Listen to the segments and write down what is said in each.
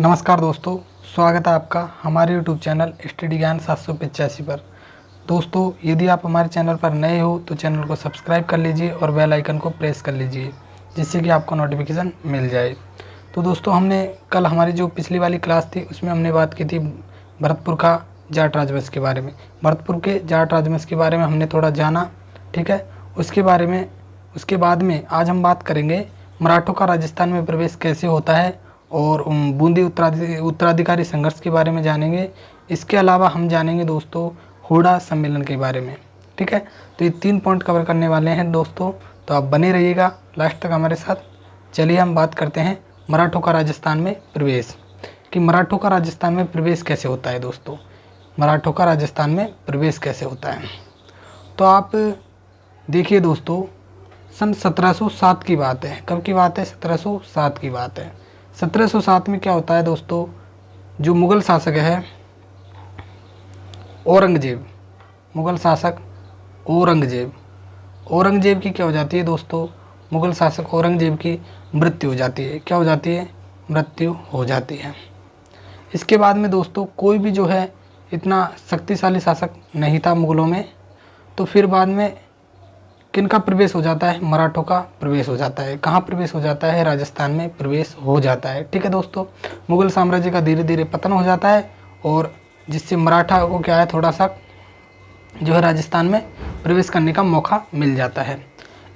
नमस्कार दोस्तों, स्वागत है आपका हमारे YouTube चैनल स्टडी ज्ञान 785 पर। दोस्तों, यदि आप हमारे चैनल पर नए हो तो चैनल को सब्सक्राइब कर लीजिए और बेल आइकन को प्रेस कर लीजिए, जिससे कि आपको नोटिफिकेशन मिल जाए। तो दोस्तों, हमने कल हमारी जो पिछली वाली क्लास थी उसमें हमने बात की थी भरतपुर का जाट राजवंश के बारे में। भरतपुर के जाट राजवंश के बारे में हमने थोड़ा जाना, ठीक है। उसके बाद में आज हम बात करेंगे मराठों का राजस्थान में प्रवेश कैसे होता है और बूंदी उत्तराधिकारी संघर्ष के बारे में जानेंगे। इसके अलावा हम जानेंगे दोस्तों हुडा सम्मेलन के बारे में, ठीक है। तो ये 3 पॉइंट कवर करने वाले हैं दोस्तों, तो आप बने रहिएगा लास्ट तक हमारे साथ। चलिए हम बात करते हैं मराठों का राजस्थान में प्रवेश, कि मराठों का राजस्थान में प्रवेश कैसे होता है। दोस्तों, मराठों का राजस्थान में प्रवेश कैसे होता है, तो आप देखिए दोस्तों, सन 1707 की बात है। कब की बात है? 1707 की बात है। 1707 में क्या होता है दोस्तों, जो मुग़ल शासक है औरंगजेब, मुग़ल शासक औरंगजेब की क्या हो जाती है दोस्तों, मुग़ल शासक औरंगजेब की मृत्यु हो जाती है। क्या हो जाती है? मृत्यु हो जाती है। इसके बाद में दोस्तों कोई भी जो है इतना शक्तिशाली शासक नहीं था मुग़लों में, तो फिर बाद में किनका प्रवेश हो जाता है? मराठों का प्रवेश हो जाता है। कहाँ प्रवेश हो जाता है? राजस्थान में प्रवेश हो जाता है, ठीक है दोस्तों। मुग़ल साम्राज्य का धीरे धीरे पतन हो जाता है और जिससे मराठा को क्या है, थोड़ा सा जो है राजस्थान में प्रवेश करने का मौका मिल जाता है।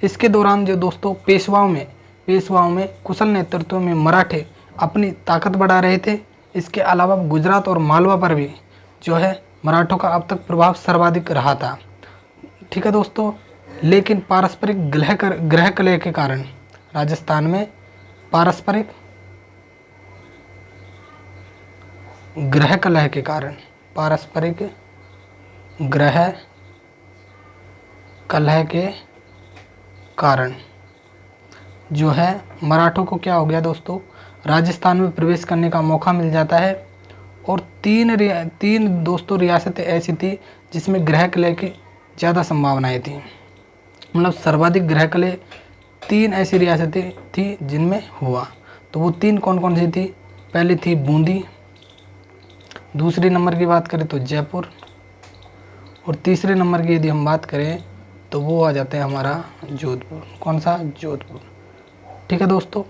इसके दौरान जो दोस्तों पेशवाओं में कुशल नेतृत्व में मराठे अपनी ताकत बढ़ा रहे थे। इसके अलावा गुजरात और मालवा पर भी जो है मराठों का अब तक प्रभाव सर्वाधिक रहा था, ठीक है दोस्तों। लेकिन पारस्परिक ग्रह कलह के कारण राजस्थान में पारस्परिक ग्रह कलह के कारण जो है मराठों को क्या हो गया दोस्तों, राजस्थान में प्रवेश करने का मौका मिल जाता है। और तीन दोस्तों रियासतें ऐसी थी जिसमें ग्रह कलह की ज़्यादा संभावनाएं थी, मतलब सर्वाधिक ग्रह कलह 3 ऐसी रियासतें थी जिनमें हुआ। तो वो 3 कौन कौन सी थी? पहली थी बूंदी, दूसरे नंबर की बात करें तो जयपुर, और तीसरे नंबर की यदि हम बात करें तो वो आ जाता है हमारा जोधपुर। कौन सा? जोधपुर, ठीक है दोस्तों।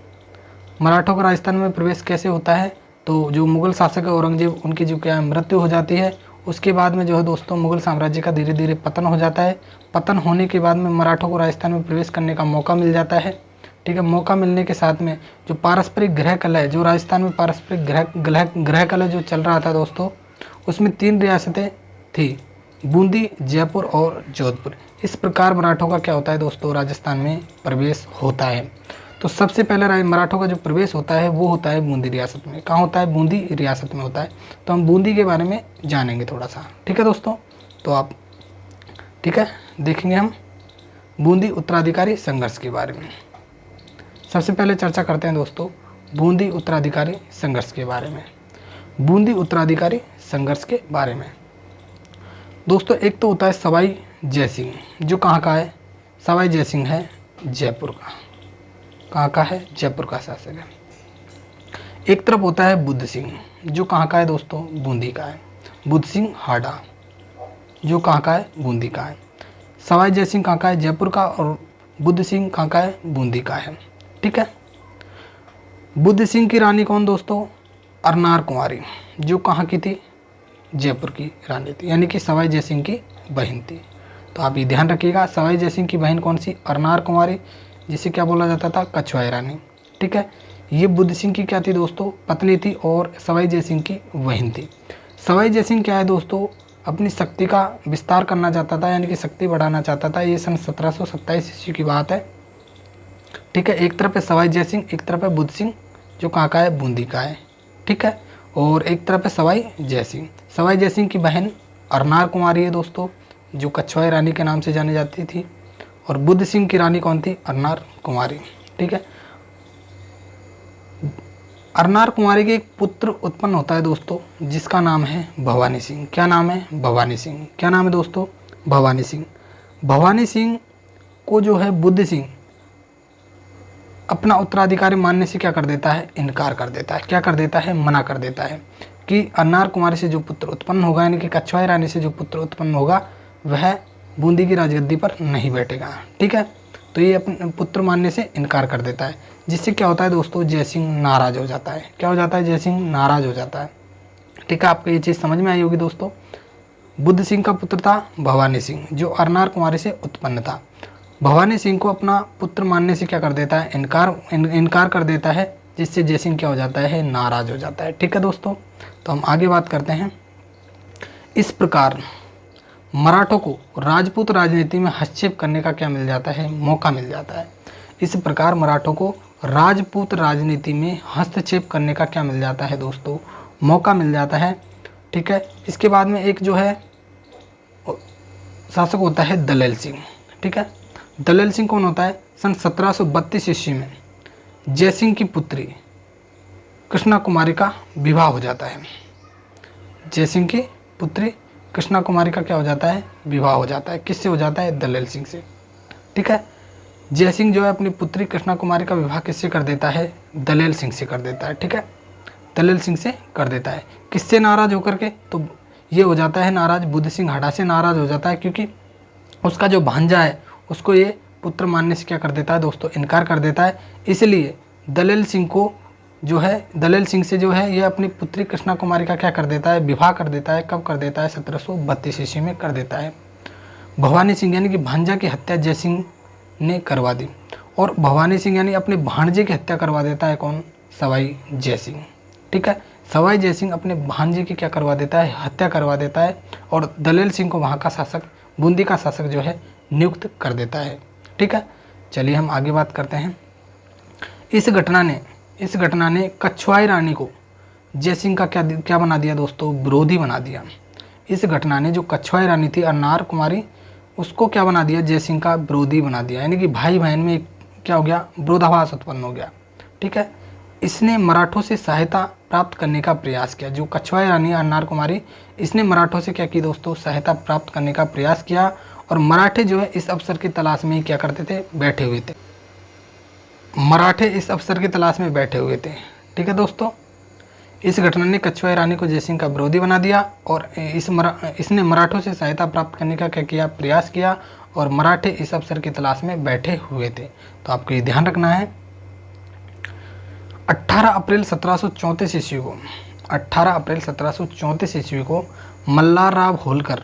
मराठों का राजस्थान में प्रवेश कैसे होता है? तो जो मुग़ल शासक है औरंगजेब, उनकी जो क्या मृत्यु हो जाती है। उसके बाद में जो है दोस्तों मुग़ल साम्राज्य का धीरे धीरे पतन हो जाता है। पतन होने के बाद में मराठों को राजस्थान में प्रवेश करने का मौका मिल जाता है, ठीक है। मौका मिलने के साथ में जो पारस्परिक ग्रह कलह, जो राजस्थान में पारस्परिक ग्रह कलह जो चल रहा था दोस्तों, उसमें 3 रियासतें थी, बूंदी, जयपुर और जोधपुर। इस प्रकार मराठों का क्या होता है दोस्तों, राजस्थान में प्रवेश होता है। तो सबसे पहले मराठों का जो प्रवेश होता है वो होता है बूंदी रियासत में। कहाँ होता है? बूंदी रियासत में होता है। तो हम बूंदी के बारे में जानेंगे थोड़ा सा, ठीक है दोस्तों। तो आप ठीक है देखेंगे हम बूंदी उत्तराधिकारी संघर्ष के बारे में। सबसे पहले चर्चा करते हैं दोस्तों बूंदी उत्तराधिकारी संघर्ष के बारे में। बूंदी उत्तराधिकारी संघर्ष के बारे में दोस्तों, एक तो होता है सवाई जयसिंह, जो कहाँ का है? सवाई जयसिंह है जयपुर का। कहाँ का है? जयपुर का शासक है। एक तरफ होता है बुद्ध सिंह, जो कहाँ का है दोस्तों? बूंदी का है। बुद्ध सिंह हाडा, जो कहाँ का है? बूंदी का है। सवाई जयसिंह कहाँ का है? जयपुर का। और बुद्ध सिंह कहाँ का है? बूंदी का है, ठीक है। बुद्ध सिंह की रानी कौन दोस्तों? अरनार कुंवारी, जो कहाँ की थी? जयपुर की रानी थी, यानी कि सवाई जयसिंह की बहन थी। तो आप ये ध्यान रखिएगा, सवाई जयसिंह की बहन कौन सी? अरनार कुंवारी, जिसे क्या बोला जाता था? कछवाई रानी, ठीक है। ये बुद्ध सिंह की क्या थी दोस्तों? पत्नी थी और सवाई जयसिंह की बहन थी। सवाई जयसिंह क्या है दोस्तों, अपनी शक्ति का विस्तार करना चाहता था, यानी कि शक्ति बढ़ाना चाहता था। ये सन 1727 ईस्वी की बात है, ठीक है। एक तरफ है सवाई जयसिंह, एक तरफ है बुद्ध सिंह, जो कहाँ का है? बूंदी का है, ठीक है। और एक तरफ है सवाई जयसिंह। सवाई जयसिंह की बहन अरनार कुंवारी है दोस्तों, जो कछवाई रानी के नाम से जानी जाती थी। और बुद्ध सिंह की रानी कौन थी? अरनार कुंवारी, ठीक है। अरनार कुंवारी के एक पुत्र उत्पन्न होता है दोस्तों, जिसका नाम है भवानी सिंह। क्या नाम है? भवानी सिंह। क्या नाम है दोस्तों? भवानी सिंह। भवानी सिंह को जो है बुद्ध सिंह अपना उत्तराधिकारी मानने से क्या कर देता है, इनकार कर देता है। क्या कर देता है, मना कर देता है कि अन्नार कुमारी से जो पुत्र उत्पन्न होगा, यानी कि कछवाई रानी से जो पुत्र उत्पन्न होगा वह बूंदी की राजगद्दी पर नहीं बैठेगा। ठीक है, तो ये अपने पुत्र मानने से इनकार कर देता है, जिससे क्या होता है दोस्तों, जयसिंह नाराज हो जाता है। क्या हो जाता है, जयसिंह नाराज हो जाता है। ठीक है, आपको ये चीज़ समझ में आई होगी दोस्तों। बुद्ध सिंह का पुत्र था भवानी सिंह, जो अर्नार कुमारी से उत्पन्न था। भवानी सिंह को अपना पुत्र मानने से क्या कर देता है, इनकार कर देता है, जिससे जयसिंह क्या हो जाता है, नाराज हो जाता है। ठीक है दोस्तों, तो हम आगे बात करते हैं। इस प्रकार मराठों को राजपूत राजनीति में हस्तक्षेप करने का क्या मिल जाता है, मौका मिल जाता है। इस प्रकार मराठों को राजपूत राजनीति में हस्तक्षेप करने का क्या मिल जाता है दोस्तों, मौका मिल जाता है। ठीक है, इसके बाद में एक जो है शासक होता है दलेल सिंह। ठीक है, दलेल सिंह कौन होता है, सन 1732 ईस्वी में जयसिंह की पुत्री कृष्णा कुमारी का विवाह हो जाता है। जयसिंह की पुत्री कृष्णा कुमारी का क्या हो जाता है, विवाह हो जाता है। किससे हो जाता है, दलेल सिंह से। ठीक है, जयसिंह जो है अपनी पुत्री कृष्णा कुमारी का विवाह किससे कर देता है, दलेल सिंह से कर देता है। ठीक है, दलेल सिंह से कर देता है। किससे नाराज होकर के, तो ये हो जाता है नाराज, बुद्ध सिंह हड़ा से नाराज हो जाता है, क्योंकि उसका जो भांजा है उसको ये पुत्र मानने से क्या कर देता है दोस्तों, इनकार कर देता है। इसलिए दलेल सिंह को जो है, दलेल सिंह से जो है ये अपनी पुत्री कृष्णा कुमारी का क्या कर देता है, विवाह कर देता है। कब कर देता है, 1732 ईस्वी में कर देता है। भवानी सिंह यानी कि भांजा की हत्या जयसिंह ने करवा दी, और भवानी सिंह यानी अपने भांजे की हत्या करवा देता है कौन, सवाई जयसिंह। ठीक है, सवाई जयसिंह अपने भांजे की क्या करवा देता है, हत्या करवा देता है, और दलेल सिंह को वहाँ का शासक, बूंदी का शासक जो है नियुक्त कर देता है। ठीक है, चलिए हम आगे बात करते हैं। इस घटना ने कछवाई रानी को जयसिंह का क्या बना दिया दोस्तों, विरोधी बना दिया। इस घटना ने जो कछवाई रानी थी अर्नार कुमारी, उसको क्या बना दिया, जयसिंह का विरोधी बना दिया। यानी कि भाई बहन में क्या हो गया, विरोधाभास उत्पन्न हो गया। ठीक है, इसने मराठों से सहायता प्राप्त करने का प्रयास किया। जो कछवाई रानी अर्नार कुमारी, इसने मराठों से क्या की दोस्तों, सहायता प्राप्त करने का प्रयास किया, और मराठे जो है इस अवसर की तलाश में क्या करते थे, बैठे हुए थे। मराठे इस अवसर की तलाश में बैठे हुए थे। ठीक है दोस्तों, इस घटना ने कछवाई रानी को जयसिंह का विरोधी बना दिया, और इसने मराठों से सहायता प्राप्त करने का क्या किया, प्रयास किया, और मराठे इस अवसर की तलाश में बैठे हुए थे। तो आपको ये ध्यान रखना है। 18 अप्रैल 1734 ईस्वी को 18 अप्रैल 1734 ईस्वी को मल्हार राव होलकर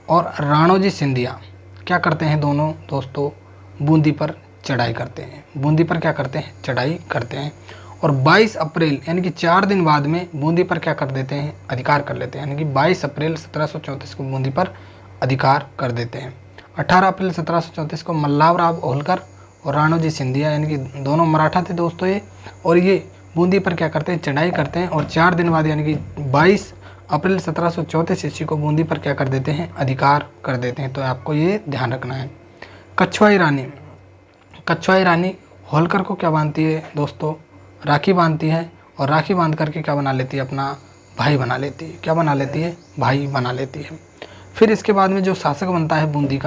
और राणोजी सिंधिया क्या करते हैं, दोनों दोस्तों बूंदी पर चढ़ाई करते हैं। बूंदी पर क्या करते हैं, चढ़ाई करते हैं, और 22 अप्रैल यानी कि 4 दिन बाद में बूंदी पर क्या कर देते हैं, अधिकार कर लेते हैं। यानी कि 22 अप्रैल 1734 को बूंदी पर अधिकार कर देते हैं। 18 अप्रैल 1734 को मल्हार राव होलकर और राणोजी सिंधिया यानी कि दोनों मराठा थे दोस्तों ये, और ये बूंदी पर क्या करते हैं, चढ़ाई करते हैं, और 4 दिन बाद यानी कि 22 अप्रैल 1734 ईस्वी को बूंदी पर क्या कर देते हैं, अधिकार कर देते हैं। तो आपको ये ध्यान रखना है। कछवाई रानी होलकर को क्या बांधती है दोस्तों, राखी बांधती है, और राखी बांध करके क्या बना लेती है, अपना भाई बना लेती है। क्या बना लेती है, भाई बना लेती है। फिर इसके बाद में जो शासक बनता है बूंदी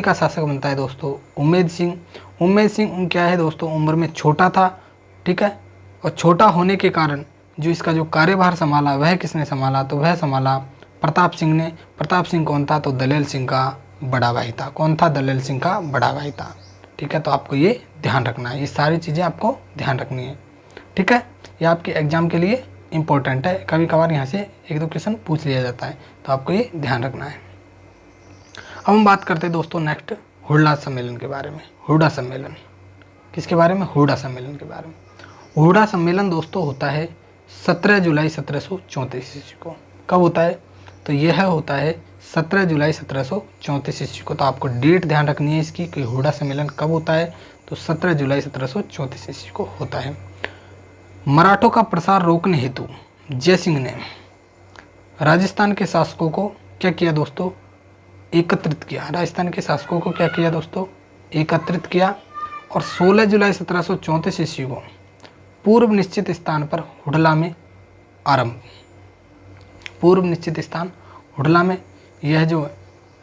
का शासक बनता है दोस्तों उम्मेद सिंह क्या है दोस्तों, उम्र में छोटा था। ठीक है, और छोटा होने के कारण जो इसका जो कार्यभार संभाला वह किसने संभाला, तो वह संभाला प्रताप सिंह ने। प्रताप सिंह कौन था, तो दलेल सिंह का बड़ा भाई था। कौन था, दलेल सिंह का बड़ा भाई था। ठीक है, तो आपको ये ध्यान रखना है, ये सारी चीज़ें आपको ध्यान रखनी है। ठीक है, ये आपके एग्जाम के लिए इम्पोर्टेंट है, कभी कभार यहाँ से 1-2 क्वेश्चन पूछ लिया जाता है, तो आपको ये ध्यान रखना है। अब हम बात करते हैं दोस्तों नेक्स्ट हुडा सम्मेलन के बारे में। हुडा सम्मेलन किसके बारे में, हुडा सम्मेलन के बारे में। हुडा सम्मेलन दोस्तों होता है 17 जुलाई 1734 ईस्वी को। कब होता है, तो यह होता है 17 जुलाई 1734 ईस्वी को। तो आपको डेट ध्यान रखनी है इसकी कि हुडा सम्मेलन कब होता है, तो 17 जुलाई 1734 ईस्वी को होता है। मराठों का प्रसार रोकने हेतु जयसिंह ने राजस्थान के शासकों को क्या किया दोस्तों, एकत्रित किया। राजस्थान के शासकों को क्या किया दोस्तों, एकत्रित किया, और 16 जुलाई 1734 ईस्वी को पूर्व निश्चित स्थान पर हुडला में आरंभ। पूर्व निश्चित स्थान हुडला में यह जो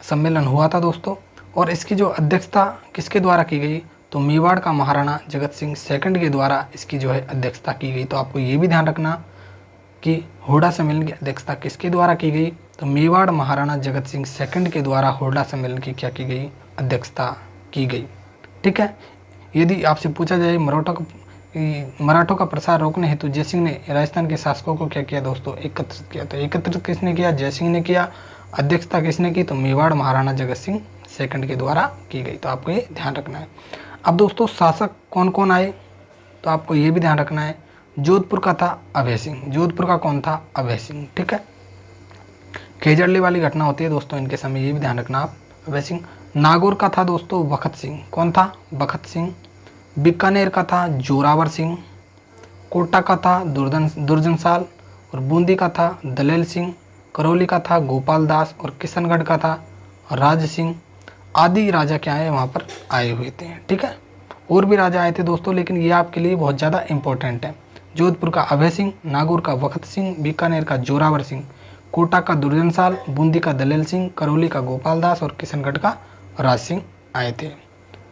सम्मेलन हुआ था दोस्तों, और इसकी जो अध्यक्षता किसके द्वारा की गई, तो मेवाड़ का महाराणा जगत सिंह सेकंड के द्वारा इसकी जो है अध्यक्षता की गई। तो आपको ये भी ध्यान रखना कि हुडा सम्मेलन की अध्यक्षता किसके द्वारा की गई, तो मेवाड़ महाराणा जगत सिंह सेकंड के द्वारा हुडा सम्मेलन की क्या की गई, अध्यक्षता की गई। ठीक है। यदि आपसे पूछा जाए मराठों का प्रसार रोकने हेतु जयसिंह ने राजस्थान के शासकों को क्या किया दोस्तों, एकत्रित किया। तो एकत्रित किसने किया, जयसिंह ने किया। अध्यक्षता किसने की, तो मेवाड़ महाराणा जगत सिंह सेकंड के द्वारा की गई। तो आपको ये ध्यान रखना है। अब दोस्तों शासक कौन कौन आए, तो आपको ये भी ध्यान रखना है। जोधपुर का था अभय सिंह, जोधपुर का कौन था, अभय सिंह। ठीक है। खेजड़ले वाली घटना होती है दोस्तों इनके समय, ये भी ध्यान रखना आप, अभय सिंह। नागौर का था दोस्तों बखत सिंह, कौन था, बखत सिंह। बीकानेर का था जोरावर सिंह। कोटा का था दुर्जनसाल और बूंदी का था दलेल सिंह। करौली का था गोपाल दास और किशनगढ़ का था राज सिंह। आदि राजा क्या है वहाँ पर आए हुए थे। ठीक है। और भी राजा आए थे दोस्तों, लेकिन ये आपके लिए बहुत ज़्यादा इंपॉर्टेंट है। जोधपुर का अभय सिंह, नागौर का बखत सिंह, बीकानेर का जोरावर सिंह, कोटा का दुर्जनसाल, बूंदी का दलेल सिंह, करौली का गोपाल दास और किशनगढ़ का राज सिंह आए थे।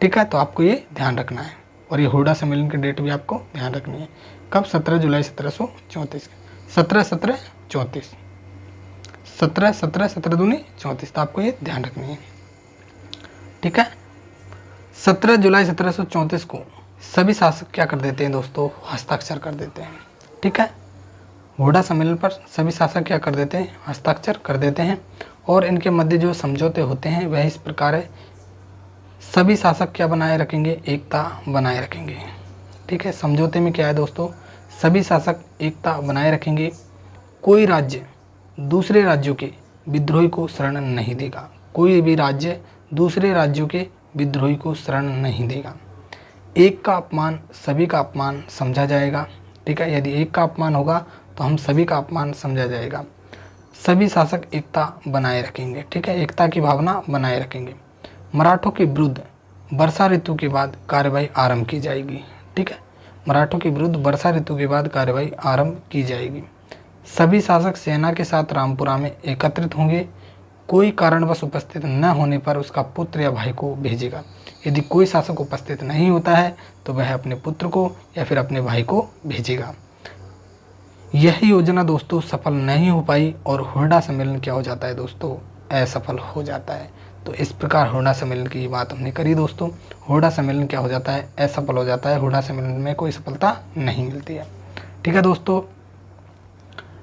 ठीक है। तो आपको ये ध्यान रखना है। और ये हुडा सम्मेलन की डेट भी आपको ध्यान रखनी है। कब, 17 जुलाई 1734। 17-17-34, 17 दूनी 34। तो आपको ये ध्यान रखनी है। ठीक है। 17 जुलाई 1734 को सभी शासक क्या कर देते हैं दोस्तों, हस्ताक्षर कर देते हैं। ठीक है। हुडा सम्मेलन पर सभी शासक क्या कर देते हैं, हस्ताक्षर कर देते हैं। और इनके मध्य जो समझौते होते हैं वह इस प्रकार है। सभी शासक क्या बनाए रखेंगे, एकता बनाए रखेंगे। ठीक है। समझौते में क्या है दोस्तों, सभी शासक एकता बनाए रखेंगे। कोई राज्य दूसरे राज्यों के विद्रोही को शरण नहीं देगा, कोई भी राज्य दूसरे राज्यों के विद्रोही को शरण नहीं देगा। एक का अपमान सभी का अपमान समझा जाएगा। ठीक है। यदि एक का अपमान होगा तो हम सभी का अपमान समझा जाएगा। सभी शासक एकता बनाए रखेंगे। ठीक है। एकता की भावना बनाए रखेंगे। मराठों के विरुद्ध वर्षा ऋतु के बाद कार्रवाई आरंभ की जाएगी। ठीक है। मराठों के विरुद्ध वर्षा ऋतु के बाद कार्रवाई आरंभ की जाएगी। सभी शासक सेना के साथ रामपुरा में एकत्रित होंगे। कोई कारणवश उपस्थित न होने पर उसका पुत्र या भाई को भेजेगा। यदि कोई शासक उपस्थित नहीं होता है तो वह अपने पुत्र को या फिर अपने भाई को भेजेगा। यह योजना दोस्तों सफल नहीं हो पाई और हुडा सम्मेलन क्या हो जाता है दोस्तों, असफल हो जाता है। तो इस प्रकार हुडा सम्मेलन की बात हमने करी दोस्तों। हुडा सम्मेलन क्या हो जाता है, असफल हो जाता है। हुडा सम्मेलन में कोई सफलता नहीं मिलती है। ठीक है दोस्तों।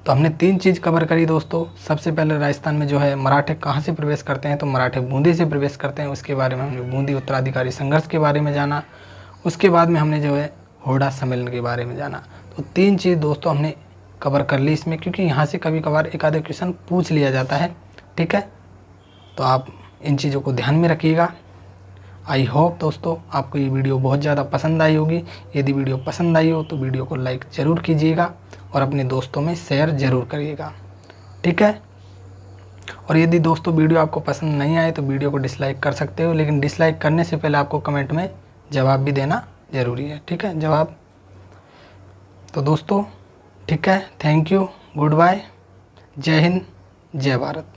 तो हमने 3 चीज़ कवर करी दोस्तों। सबसे पहले राजस्थान में जो है मराठे कहाँ से प्रवेश करते हैं, तो मराठे बूंदी से प्रवेश करते हैं। उसके बारे में हमने बूंदी उत्तराधिकारी संघर्ष के बारे में जाना। उसके बाद में हमने जो है हुडा सम्मेलन के बारे में जाना। तो 3 चीज़ दोस्तों हमने कवर कर ली इसमें, क्योंकि यहाँ से कभी कभार एक आधे क्वेश्चन पूछ लिया जाता है। ठीक है। तो आप इन चीज़ों को ध्यान में रखिएगा। आई होप दोस्तों आपको ये वीडियो बहुत ज़्यादा पसंद आई होगी। यदि वीडियो पसंद आई हो तो वीडियो को लाइक ज़रूर कीजिएगा और अपने दोस्तों में शेयर ज़रूर करिएगा। ठीक है। और यदि दोस्तों वीडियो आपको पसंद नहीं आए तो वीडियो को डिसलाइक कर सकते हो, लेकिन डिसलाइक करने से पहले आपको कमेंट में जवाब भी देना ज़रूरी है। ठीक है, जवाब। तो दोस्तों ठीक है, थैंक यू, गुड बाय, जय हिंद, जय भारत।